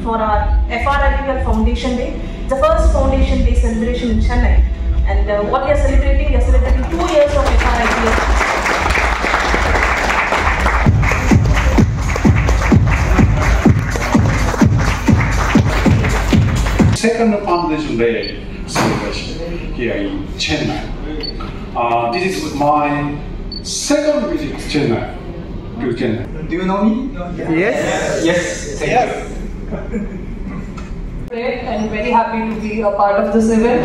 for our FRIPL Foundation Day. It's the first Foundation Day celebration in Chennai. And what we are celebrating 2 years of FRIPL. Second Foundation Day celebration here in Chennai. This is my second visit to Chennai. Do you know me? Yes. Yes. Thank you. Great and very happy to be a part of this event.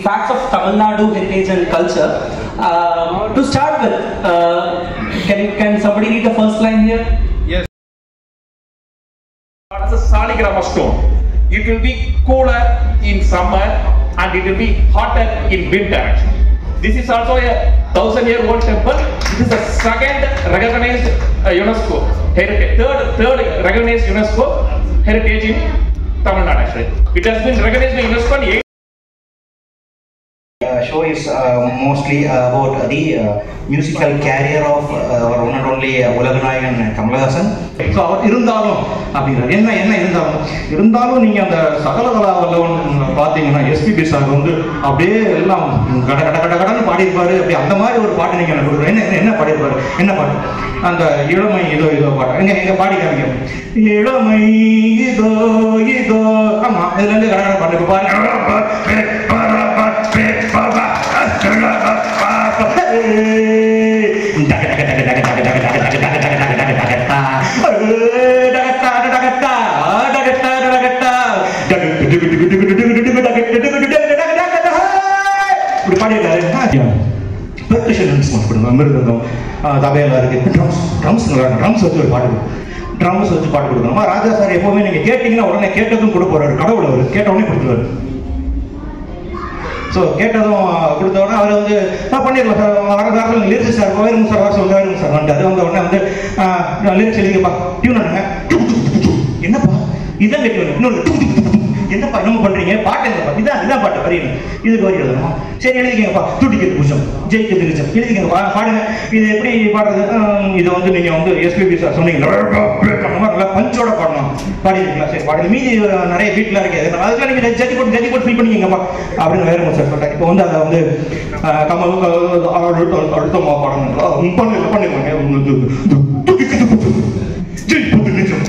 Facts of Tamil Nadu heritage and culture. To start with, can somebody read the first line here? Yes. As a Saligrama stone, it will be cooler in summer and it will be hotter in winter. This is also a 1000-year-old temple. This is the second recognized UNESCO heritage, third recognized UNESCO heritage in Tamil Nadu. Actually, it has been recognized by UNESCO in 8. Show is mostly about the musical career of our one and only Ulaganayagan Kamal Haasan. So அவர் இருந்தாலும் அப்படிங்கிறார். என்ன இருந்தாலும் நீங்க அந்த சகலகலா வல்லவன் பாத்தீங்கன்னா SPB sir வந்து அப்படியே எல்லாம் கட கட கட கடன்னு பாடியிருப்பாரு. அப்படி அந்த மாதிரி ஒரு பாட்டு நீங்க எனக்கு கொடுக்குறேன். என்ன பாடியிருப்பாரு? என்ன பாட்டு? அந்த இளமை இதோ பாட்டு எங்க பாடிக்காமீங்க. இளமை இதோ ஆமா இதுல இருந்து கட கட பாட்டு பாருங்க. ட்ரம்ஸ் வச்சு பாட்டு கொடுக்கணுமா? ராஜா சார் எப்பவுமே நீங்க கேட்டீங்கன்னா உடனே கேட்டதும் கொடுப்பாரு. கடவுள் அவர் கேட்ட உடனே கொடுத்துருவாரு. ஸோ கேட்டதும் கொடுத்தோடனே அவர் வந்து பண்ணிடலாம் சார். வர காலத்தில் லிரிக்ஸ் சார் கோயிலும் சார் வர சொல்லுங்க சார் வந்துட்டு. அது வந்த உடனே வந்து லிரிக்ஸ் எழுதிங்கப்பா டியூன் பண்ணுங்க. என்னப்பா இதான் டியூன் இன்னொரு என்னப்பா என்னமோ பண்றீங்க? பாட்டு என்னப்பா? இதான் பாட்டு வரி இதுக்கு வரி எழுதணுமா? சரி எழுதிக்கங்கப்பா. துடிக்கிறது புஷம் ஜெயிக்கிறது நிஜம் எழுதிக்கங்க பாடுங்க. இது எப்படி பாடுறது? இது வந்து நீங்க வந்து எஸ்பிபி சார் சொன்னீங்க நல்லா பஞ்சோட பாடணும். பாடிருக்கீங்களா? சரி பாடுங்க. மீதி நிறைய வீட்டில் இருக்கு அதுக்கெல்லாம் நீங்க ஜட்ஜி போட்டு ஃபீல் பண்ணிக்கங்கப்பா அப்படின்னு வேற சார் சொல்லிட்டேன். இப்போ வந்து அதை வந்து கமல் அடுத்தமா பாடணும் பண்ணிருக்காங்க. ஜெயிப்பது நிஜம்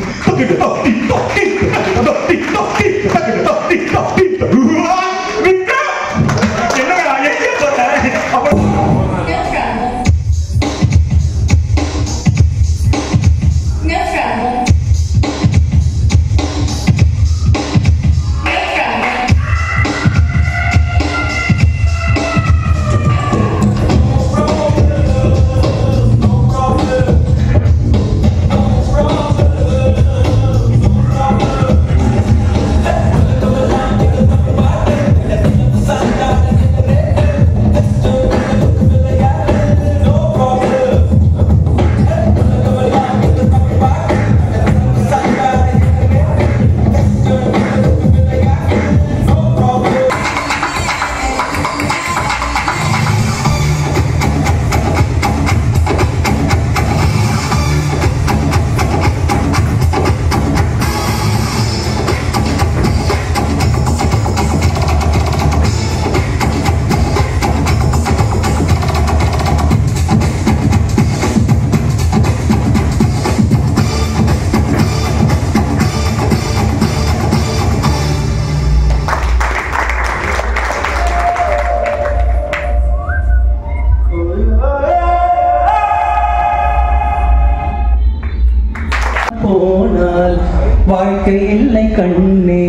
வாழ்க்கை இல்லை கண்ணே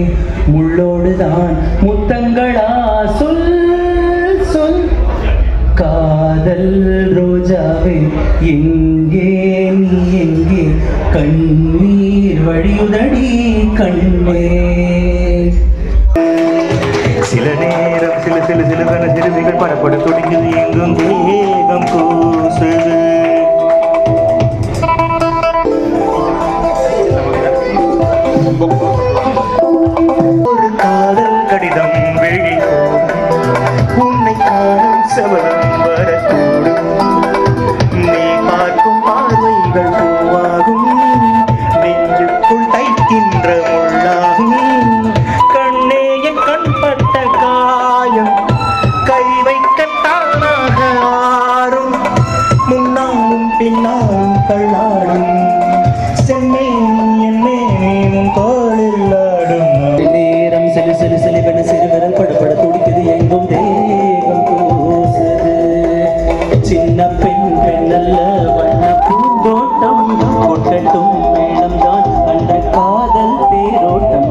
முள்ளோடுதான் முத்தங்களா சொல் சொல் காதல் ரோஜாவே எங்கே நீ எங்கே கண்ணீர் வழியுதடி கண்ணே சில நேரம் சிலுவென சிறுமிகள் படப்பட துடிக்குது எங்கும் தேகம் கூசுது ஒரு காதல் கடிதம் வெளி உன்னை காணும் சபலம் வரக்கூடும் நீ பார்க்கும் பார்வைகள் பூவாகும் நெஞ்சுக்குள் தைக்கின்ற முள்ளாகும் கண்ணே என் கண்பட்ட காயம் கை வைக்கத்தானாக ஆறும் முன்னாலும் பின்னாலும் தள்ளாடும் சென்னை என்னே உன் தோளில் ஆடும் நேரம் செலிவென சிறுவிரல் படப்பட துடிக்குது எங்கும் தேகம் கூசுது சின்ன பெண் பெண்ணல்ல வண்ண பூந்தோட்டம் கொட்டட்டும் மேளம்தான் அந்த காதல் தேரோட்டம்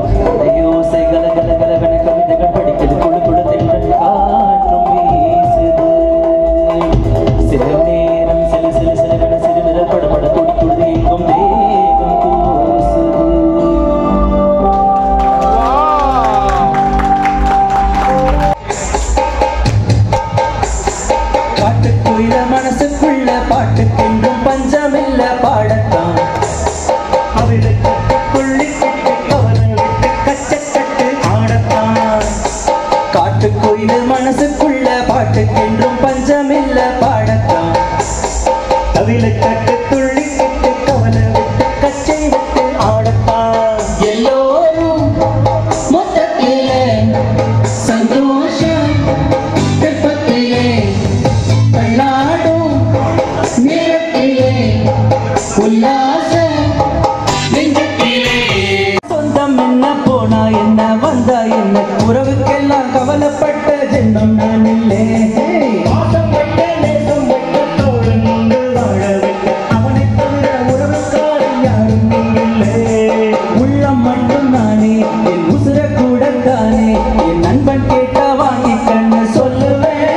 யோசை கலகலகலவென கவிதைகள் படிக்குது குழு குழு தென்றல் காற்றும் வீசுது சில நேரம் செலிவென சிறுவிரல் படப்பட துடிக்குது எங்கும் தேகம் கூசுது பாட்டுக்குள்ள மனசுக்குள்ள பாட்டுக்கென்றும் பஞ்சமில்ல பாடத்தான் அவளை கட்டுக்குள்ளிக்கிட்டு கவலை விட்டு கச்சக்கட்டு ஆடத்தான் காட்டுக்குள்ள மனசுக்குள்ள பாட்டுக்கென்றும் பஞ்சமில்ல பாடத்தான் அவளை கட்டுக்குள்ளிக்கிட்டு கவலை விட்டு கச்சை விட்டு ஆடத்தான் எல்லோரும் மொத்தத்திலே சந்தோஷம் தெப்பத்திலே தள்ளாடும் நேரத்திலே உல்லாச நெஞ்சத்திலே சொந்தம் என்ன போனா என்ன வந்தா என்ன உறவுக்கெல்லாம் கவலைப்பட்ட ஜென்மம் நான் இல்லை பாசம் வைக்க நேசம் வைக்க தோழன் உண்டு வாழ வைக்க அவனை தவிர உறவுக்காரன் யாரும் இல்லை உள்ளம் மட்டும் நானே என் உசுர கூட தானே என் நண்பன் கேட்டா வாங்கி கண்ணு சொல்லுவேன்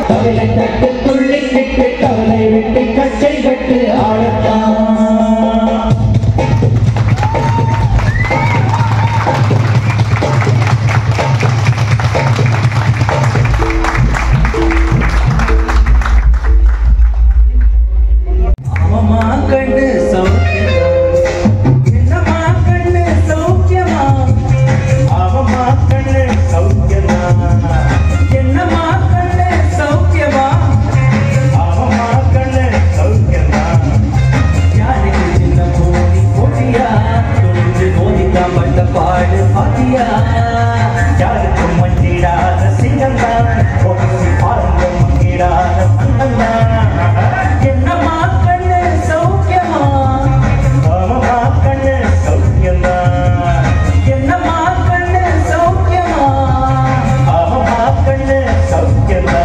கவலை தட்டு துள்ளி விட்டு கவலை விட்டு கச்சை கட்டு ஆடத்தான் அவமா கண்ணு சௌக்கியமா என்னமா கண்ணு சௌக்கியமா அவமா கண்ணு சௌக்கியமா என்னமா கண்ணு சௌக்கியமா அவமா கண்ணு சௌக்கியமா யாருக்கு சின்ன போட்டியா துணிஞ்சு மோதிதான் பட்ட பாடு பாத்தியா யாருக்கும் மஞ்சிடாத சிங்கம்தான் பாருங்க மங்கிடாத பந்தம்தான் என்னமா கண்ணு சௌக்கியமா அவமா கண்ணு சௌக்கியமா என்னமா கண்ணு சௌக்கியமா அவமா கண்ணு சௌக்கியமா